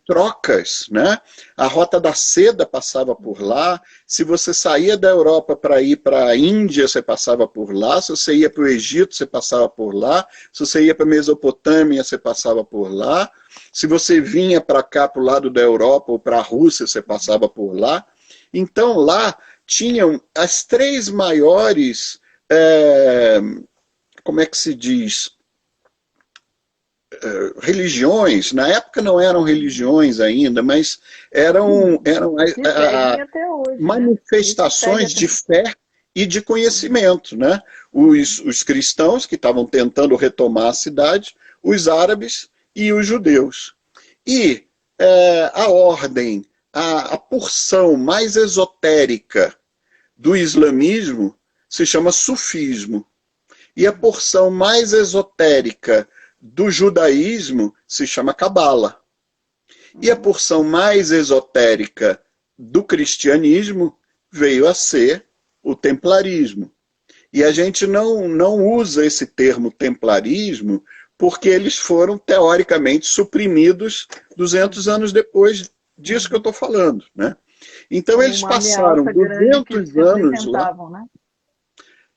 B: trocas, né? A rota da seda passava por lá. Se você saía da Europa para ir para a Índia, você passava por lá. Se você ia para o Egito, você passava por lá. Se você ia para a Mesopotâmia, você passava por lá. Se você vinha para cá, para o lado da Europa ou para a Rússia, você passava por lá. Então lá tinham as 3 maiores... como é que se diz? Religiões, na época não eram religiões ainda, mas eram
A: até hoje,
B: manifestações de fé e de conhecimento, né? Os cristãos que estavam tentando retomar a cidade, os árabes e os judeus. E a ordem, a porção mais esotérica do islamismo se chama sufismo. E a porção mais esotérica do judaísmo se chama cabala. E a porção mais esotérica do cristianismo veio a ser o templarismo. E a gente não usa esse termo templarismo porque eles foram, teoricamente, suprimidos 200 anos depois disso que eu estou falando, né? Então eles passaram 200 anos lá.
A: Né?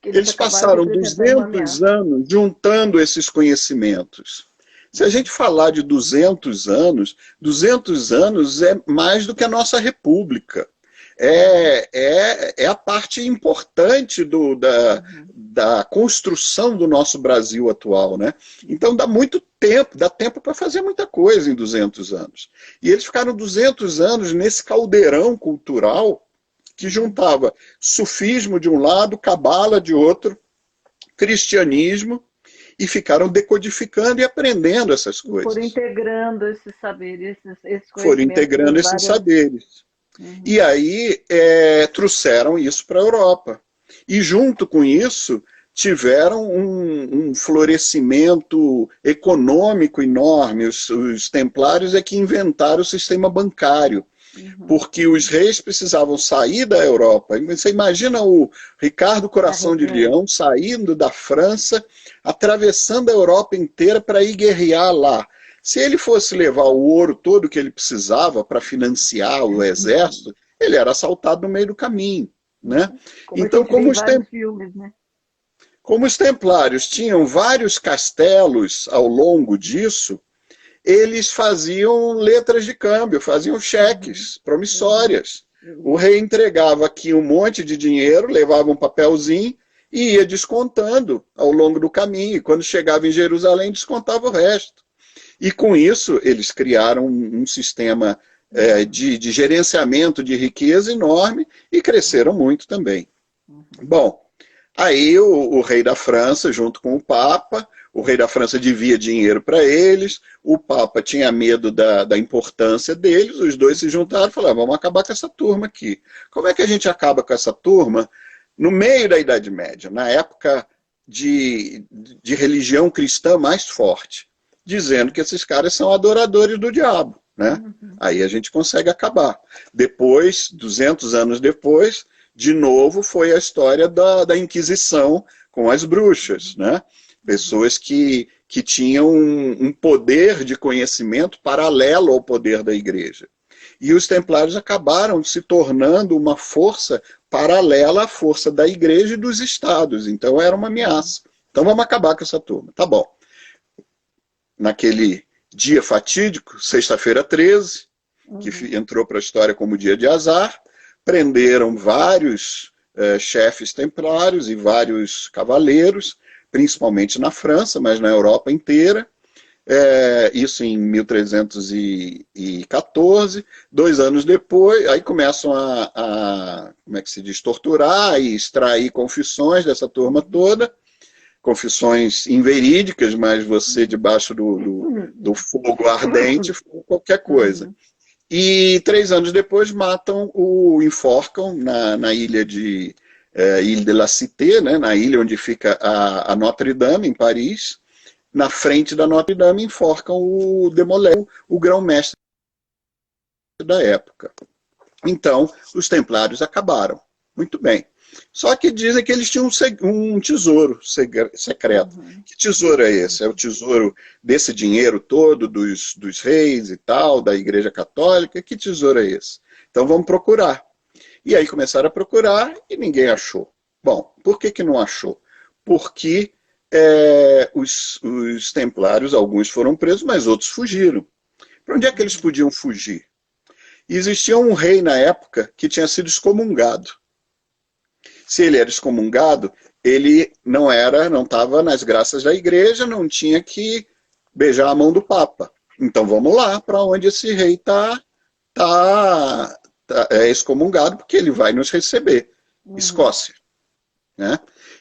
B: Eles passaram 200 anos juntando esses conhecimentos. Se a gente falar de 200 anos é mais do que a nossa república. É a parte importante da construção do nosso Brasil atual, né? Então dá muito tempo, dá tempo para fazer muita coisa em 200 anos. E eles ficaram 200 anos nesse caldeirão cultural que juntava sufismo de um lado, cabala de outro, cristianismo, e ficaram decodificando e aprendendo essas coisas.
A: Foram integrando esses saberes, esses conhecimentos.
B: Foram integrando esses saberes. Uhum. E aí trouxeram isso para a Europa. E junto com isso, tiveram um florescimento econômico enorme. Os templários é que inventaram o sistema bancário. Uhum. Porque os reis precisavam sair da Europa. Você imagina o Ricardo Coração de Leão saindo da França, atravessando a Europa inteira para ir guerrear lá. Se ele fosse levar o ouro todo que ele precisava para financiar o exército, ele era assaltado no meio do caminho, né? Então, como os templários tinham vários castelos ao longo disso, eles faziam letras de câmbio, faziam cheques promissórias. O rei entregava aqui um monte de dinheiro, levava um papelzinho e ia descontando ao longo do caminho. E quando chegava em Jerusalém, descontava o resto. E com isso, eles criaram um sistema de gerenciamento de riqueza enorme e cresceram muito também. Bom, aí o rei da França, junto com o Papa, o rei da França devia dinheiro para eles, o Papa tinha medo da importância deles, os dois se juntaram e falaram, vamos acabar com essa turma aqui. Como é que a gente acaba com essa turma? No meio da Idade Média, na época de religião cristã mais forte, dizendo que esses caras são adoradores do diabo, né? Aí a gente consegue acabar. Depois, 200 anos depois, de novo foi a história da Inquisição com as bruxas, né? Pessoas que tinham um poder de conhecimento paralelo ao poder da igreja. E os templários acabaram se tornando uma força paralela à força da igreja e dos estados. Então era uma ameaça. Então vamos acabar com essa turma. Tá bom. Naquele dia fatídico, sexta-feira 13, que entrou para a história como dia de azar, prenderam vários chefes templários e vários cavaleiros, principalmente na França, mas na Europa inteira. Isso em 1314, 2 anos depois, aí começam como é que se diz, torturar e extrair confissões dessa turma toda, confissões inverídicas, mas você debaixo do fogo ardente, qualquer coisa. E 3 anos depois enforcam na ilha de Ile de la Cité, né, na ilha onde fica a Notre Dame, em Paris. Na frente da Notre Dame enforcam o Demolay, o grão-mestre da época. Então, os templários acabaram. Muito bem. Só que dizem que eles tinham um tesouro secreto. Que tesouro é esse? É o tesouro desse dinheiro todo dos reis e tal, da Igreja Católica? Que tesouro é esse? Então vamos procurar. E aí começaram a procurar e ninguém achou. Bom, por que não achou? Porque os templários, alguns foram presos, mas outros fugiram. Para onde é que eles podiam fugir? E existia um rei na época que tinha sido excomungado. Se ele era excomungado, ele não estava nas graças da igreja, não tinha que beijar a mão do Papa. Então vamos lá para onde esse rei está excomungado, porque ele vai nos receber. Escócia. Né?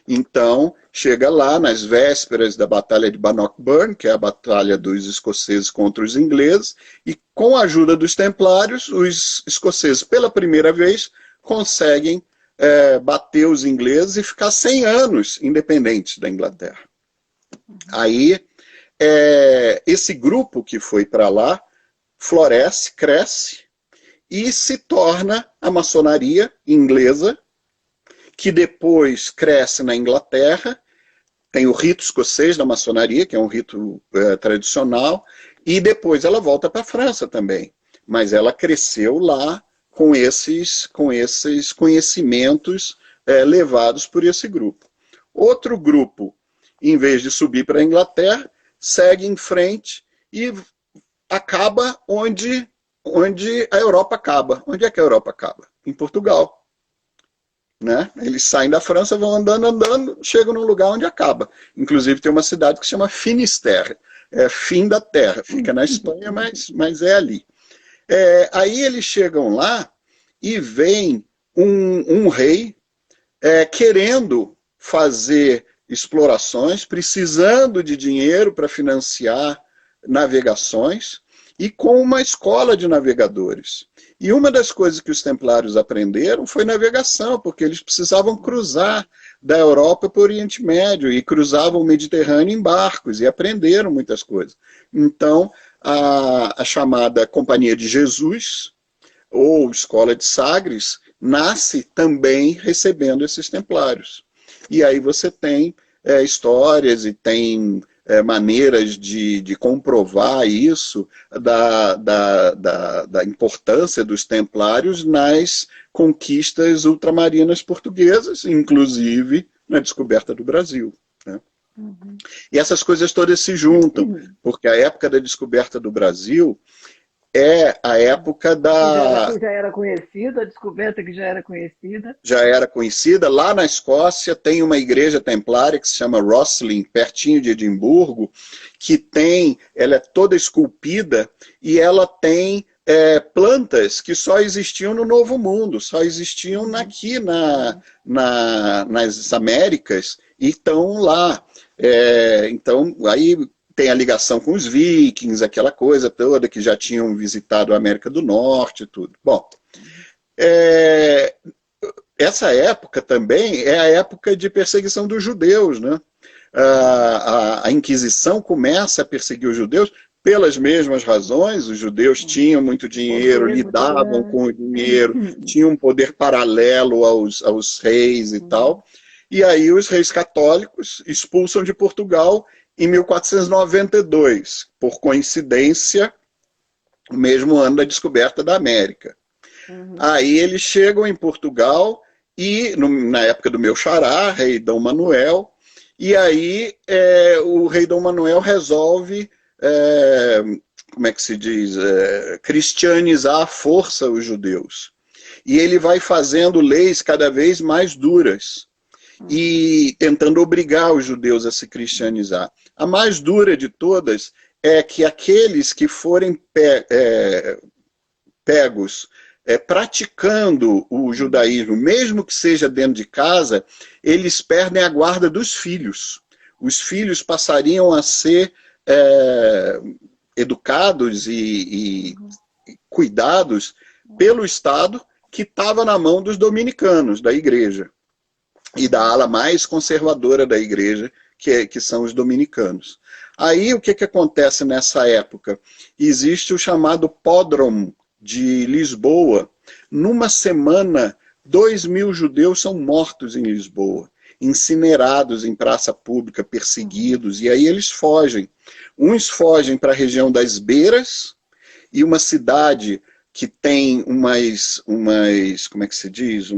B: Então, chega lá nas vésperas da Batalha de Bannockburn, que é a batalha dos escoceses contra os ingleses, e com a ajuda dos templários, os escoceses, pela primeira vez, conseguem bater os ingleses e ficar 100 anos independentes da Inglaterra. Aí, esse grupo que foi para lá, floresce, cresce, e se torna a maçonaria inglesa, que depois cresce na Inglaterra, tem o rito escocês da maçonaria, que é um rito tradicional, e depois ela volta para a França também. Mas ela cresceu lá com esses conhecimentos levados por esse grupo. Outro grupo, em vez de subir para a Inglaterra, segue em frente e acaba onde a Europa acaba. Onde é que a Europa acaba? Em Portugal. Né? Eles saem da França, vão andando, chegam num lugar onde acaba. Inclusive tem uma cidade que se chama Finisterre, fim da terra, fica na Espanha, mas é ali. Aí eles chegam lá e vem um rei querendo fazer explorações, precisando de dinheiro para financiar navegações e com uma escola de navegadores. E uma das coisas que os templários aprenderam foi navegação, porque eles precisavam cruzar da Europa para o Oriente Médio, e cruzavam o Mediterrâneo em barcos, e aprenderam muitas coisas. Então, a chamada Companhia de Jesus, ou Escola de Sagres, nasce também recebendo esses templários. E aí você tem histórias e tem maneiras de comprovar isso, da importância dos templários nas conquistas ultramarinas portuguesas, inclusive na descoberta do Brasil. Né? E essas coisas todas se juntam, porque a época da descoberta do Brasil é a época
A: Já era conhecida, a descoberta que já era conhecida.
B: Já era conhecida. Lá na Escócia tem uma igreja templária que se chama Rosslyn, pertinho de Edimburgo, que ela é toda esculpida e ela tem plantas que só existiam no Novo Mundo, só existiam aqui nas Américas e estão lá. Então, aí tem a ligação com os vikings, aquela coisa toda que já tinham visitado a América do Norte e tudo. Bom, essa época também é a época de perseguição dos judeus, né? A Inquisição começa a perseguir os judeus pelas mesmas razões. Os judeus tinham muito dinheiro, lidavam com o dinheiro, tinham um poder paralelo aos reis e tal. E aí os reis católicos expulsam de Portugal em 1492, por coincidência, o mesmo ano da descoberta da América. Aí eles chegam em Portugal, e na época do meu xará, rei Dom Manuel, e aí o rei Dom Manuel resolve, como é que se diz, cristianizar à força os judeus. e ele vai fazendo leis cada vez mais duras e tentando obrigar os judeus a se cristianizar. A mais dura de todas é que aqueles que forem pegos praticando o judaísmo, mesmo que seja dentro de casa, eles perdem a guarda dos filhos. Os filhos passariam a ser educados e cuidados pelo Estado, que estava na mão dos dominicanos, da igreja, e da ala mais conservadora da igreja, que são os dominicanos. Aí o que acontece nessa época? Existe o chamado Pódromo de Lisboa. Numa semana, 2.000 judeus são mortos em Lisboa, incinerados em praça pública, perseguidos, e aí eles fogem. Uns fogem para a região das Beiras, e uma cidade que tem como é que se diz?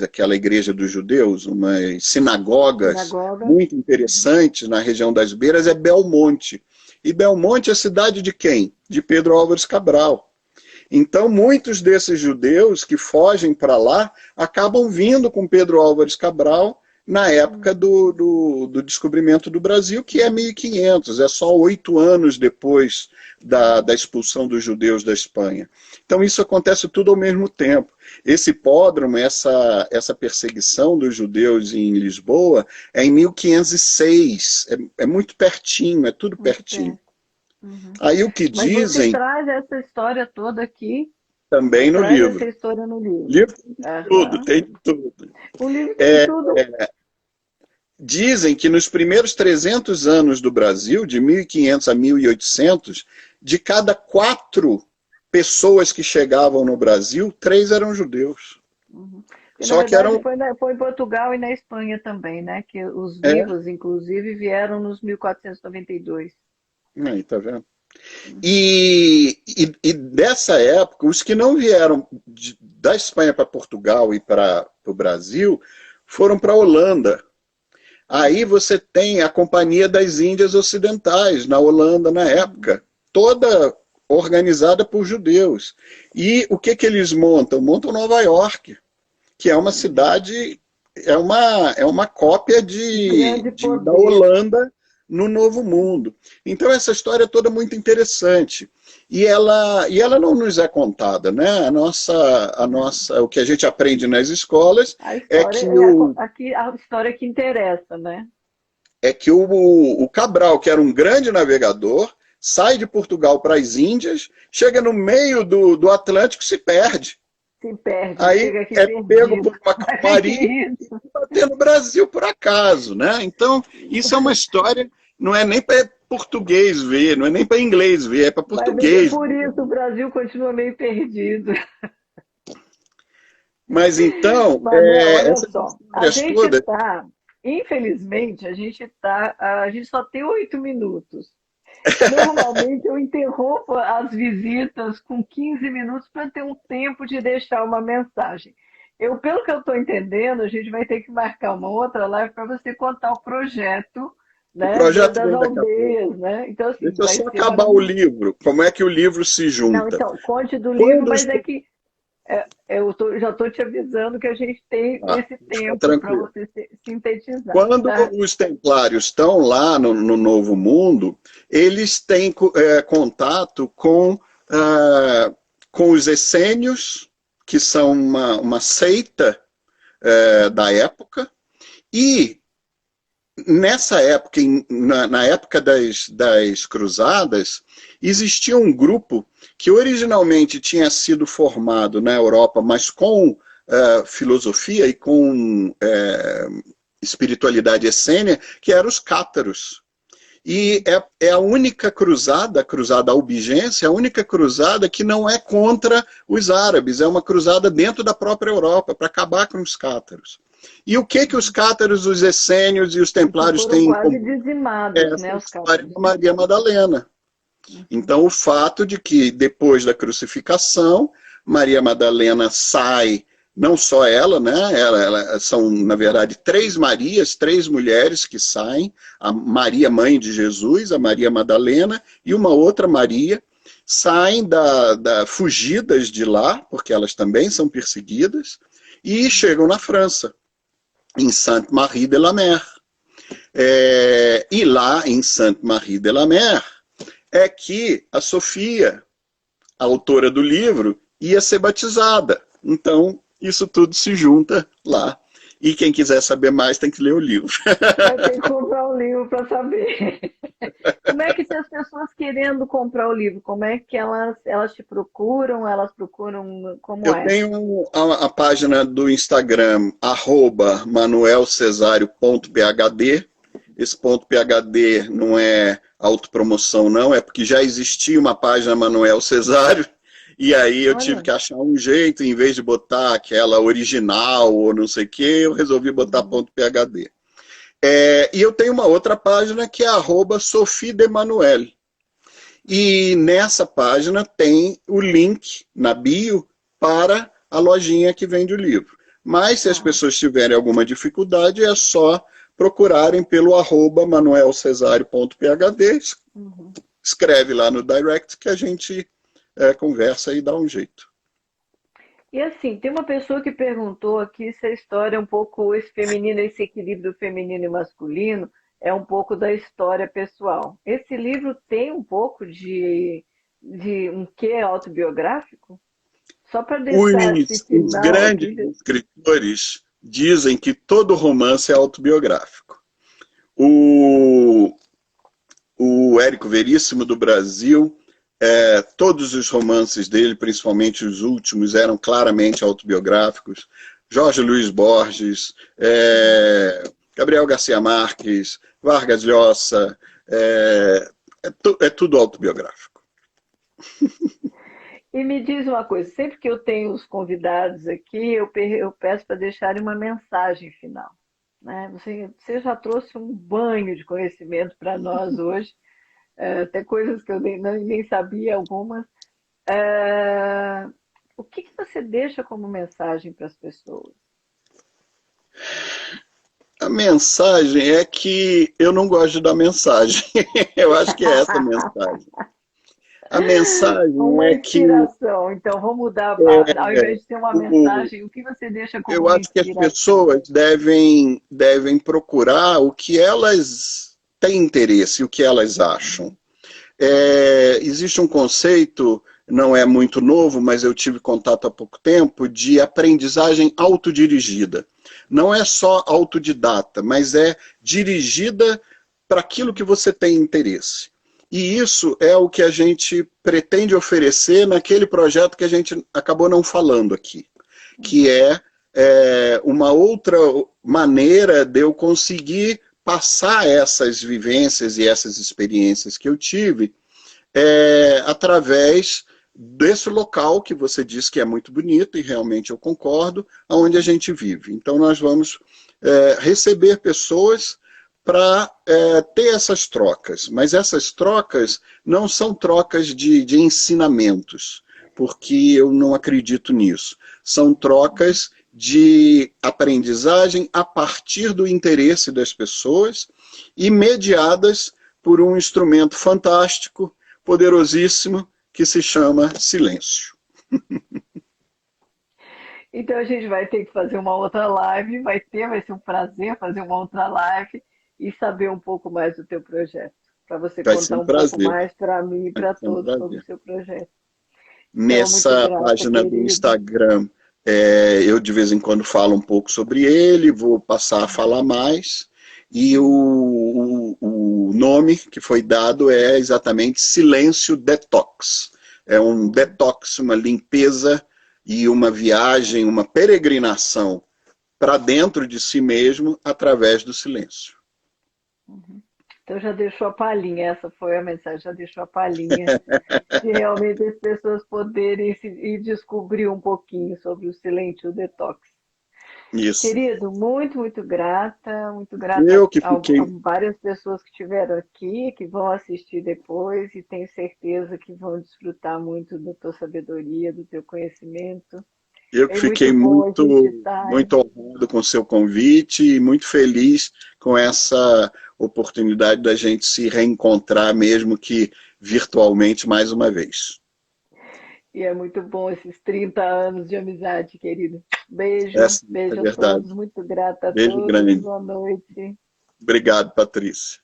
B: Aquela igreja dos judeus, umas sinagogas muito interessantes na região das Beiras, é Belmonte. E Belmonte é a cidade de quem? De Pedro Álvares Cabral. Então, muitos desses judeus que fogem para lá acabam vindo com Pedro Álvares Cabral na época do descobrimento do Brasil, que é 1500, é só 8 anos depois da expulsão dos judeus da Espanha. Então isso acontece tudo ao mesmo tempo. Esse pódromo, essa perseguição dos judeus em Lisboa, é em 1506, é muito pertinho, é tudo pertinho.
A: Uhum.
B: Aí o que
A: Mas
B: dizem...
A: você traz essa história toda aqui.
B: Também no livro.
A: Essa história no livro.
B: Livro tem tudo, tem tudo.
A: O livro tem tudo.
B: Dizem que nos primeiros 300 anos do Brasil, de 1500 a 1800, de cada 4 pessoas que chegavam no Brasil, 3 eram judeus.
A: Uhum.
B: Só que eram...
A: foi em Portugal e na Espanha também, né? Que os vivos, inclusive, vieram nos 1492.
B: Aí, tá vendo? E dessa época, os que não vieram da Espanha para Portugal e para o Brasil, foram para a Holanda. Aí você tem a Companhia das Índias Ocidentais, na Holanda, na época, toda organizada por judeus. E o que eles montam? Montam Nova York, que é uma cidade, é uma cópia da Holanda no Novo Mundo. Então essa história é toda muito interessante. E ela não nos é contada, né? O que a gente aprende nas escolas é que
A: a história que interessa, né?
B: É que o Cabral, que era um grande navegador, sai de Portugal para as Índias, chega no meio do Atlântico e se perde.
A: Se perde.
B: Aí pego por uma calmaria e bater no Brasil por acaso, né? Então, isso é uma história, não é nem para português ver, não é nem para inglês ver, é para português.
A: Mas por isso o Brasil continua meio perdido.
B: Mas então,
A: olha só, a gente está, infelizmente, a gente só tem 8 minutos. Normalmente eu interrompo as visitas com 15 minutos para ter um tempo de deixar uma mensagem. Pelo que eu estou entendendo, a gente vai ter que marcar uma outra live para você contar o projeto, né, das aldeias, né? Então, assim,
B: deixa eu só acabar o livro. Como é que o livro se junta?
A: Não, então, conte do livro, mas é que já estou te avisando que a gente tem esse tempo para você sintetizar.
B: Quando os templários estão lá no Novo Mundo, eles têm contato com os essênios, que são uma seita da época, e nessa época, na época das cruzadas, existia um grupo que originalmente tinha sido formado na Europa, mas com filosofia e com espiritualidade essênia, que eram os cátaros. E é a única cruzada, a cruzada albigense, a única cruzada que não é contra os árabes, é uma cruzada dentro da própria Europa, para acabar com os cátaros. E o que os cátaros, os essênios e os templários têm em comum?
A: Dizimados, né, os cátaros.
B: Maria Madalena. Então, o fato de que, depois da crucificação, Maria Madalena sai, não só ela, né? São, na verdade, 3 Marias, 3 mulheres que saem, a Maria, mãe de Jesus, a Maria Madalena, e uma outra Maria, saem fugidas de lá, porque elas também são perseguidas, e chegam na França, em Sainte-Marie-de-la-Mer. E lá em Sainte-Marie-de-la-Mer é que a Sofia, a autora do livro, ia ser batizada. Então, isso tudo se junta lá. E quem quiser saber mais tem que ler o livro.
A: Vai ter que comprar o livro para saber. Como é que se as pessoas querendo comprar o livro, como é que elas te procuram? Elas procuram como
B: Eu
A: é?
B: tenho a página do Instagram, @manuelcesario.phd. Esse ponto .phd não é autopromoção, não, é porque já existia uma página Manuel Cesário, e aí eu tive
A: Olha.
B: que achar um jeito, em vez de botar aquela original ou não sei o que, eu resolvi botar ponto .phd. E eu tenho uma outra página que é @sofiedemanuel. E nessa página tem o link na bio para a lojinha que vende o livro. Mas se as pessoas tiverem alguma dificuldade, é só procurarem pelo @manuelcesario.phd, escreve lá no direct que a gente conversa e dá um jeito.
A: E assim, tem uma pessoa que perguntou aqui se a história é um pouco esse feminino, esse equilíbrio feminino e masculino, é um pouco da história pessoal. Esse livro tem um pouco de um quê autobiográfico? Só para deixar esse
B: Os
A: final
B: grandes
A: aqui.
B: escritores dizem que todo romance é autobiográfico. O Érico Veríssimo, do Brasil, todos os romances dele, principalmente os últimos, eram claramente autobiográficos. Jorge Luiz Borges, Gabriel Garcia Marques, Vargas Llosa, é tudo autobiográfico.
A: E me diz uma coisa, sempre que eu tenho os convidados aqui, eu peço para deixarem uma mensagem final. Né? Você já trouxe um banho de conhecimento para nós hoje, até coisas que eu nem sabia algumas. O que você deixa como mensagem para as pessoas?
B: A mensagem é que eu não gosto de dar mensagem. Eu acho que é essa a mensagem. A mensagem
A: Uma
B: é que
A: inspiração. Então, vamos mudar. Ao invés de ter uma mensagem, o que você deixa como
B: eu
A: uma
B: acho que as
A: inspiração?
B: pessoas devem procurar o que elas têm interesse, o que elas acham. Existe um conceito, não é muito novo, mas eu tive contato há pouco tempo, de aprendizagem autodirigida. Não é só autodidata, mas é dirigida para aquilo que você tem interesse. E isso é o que a gente pretende oferecer naquele projeto que a gente acabou não falando aqui, que é uma outra maneira de eu conseguir passar essas vivências e essas experiências que eu tive através desse local que você disse que é muito bonito, e realmente eu concordo, onde a gente vive. Então nós vamos receber pessoas para ter essas trocas, mas essas trocas não são trocas de ensinamentos, porque eu não acredito nisso. São trocas de aprendizagem a partir do interesse das pessoas e mediadas por um instrumento fantástico, poderosíssimo, que se chama silêncio.
A: Então a gente vai ter que fazer uma outra live, vai ser um prazer fazer uma outra live e saber um pouco mais do teu projeto, para você
B: Vai ser
A: contar
B: um
A: um pouco
B: prazer.
A: mais para mim e
B: Vai
A: para
B: ser um
A: todos sobre o
B: prazer.
A: seu projeto. Então, muito
B: Nessa
A: grata,
B: página do
A: querido.
B: Instagram, eu de vez em quando falo um pouco sobre ele, vou passar a falar mais. E o nome que foi dado é exatamente Silêncio Detox. É um detox, uma limpeza e uma viagem, uma peregrinação para dentro de si mesmo através do silêncio.
A: Então já deixou a palhinha, essa foi a mensagem, já deixou a palhinha de realmente as pessoas poderem ir descobrir um pouquinho sobre o Silêncio Detox.
B: Isso.
A: Querido, muito grata
B: Eu que
A: a
B: fiquei
A: várias pessoas que estiveram aqui, que vão assistir depois e tenho certeza que vão desfrutar muito da tua sabedoria, do teu conhecimento.
B: Eu que
A: É muito
B: fiquei
A: bom a gente
B: muito,
A: estar.
B: muito honrado com o seu convite e muito feliz com essa oportunidade da gente se reencontrar, mesmo que virtualmente, mais uma vez.
A: E é muito bom esses 30 anos de amizade, querido. Beijo,
B: Essa é
A: beijo a
B: verdade.
A: todos, muito grata a
B: Beijo
A: todos,
B: grande.
A: boa noite.
B: Obrigado, Patrícia.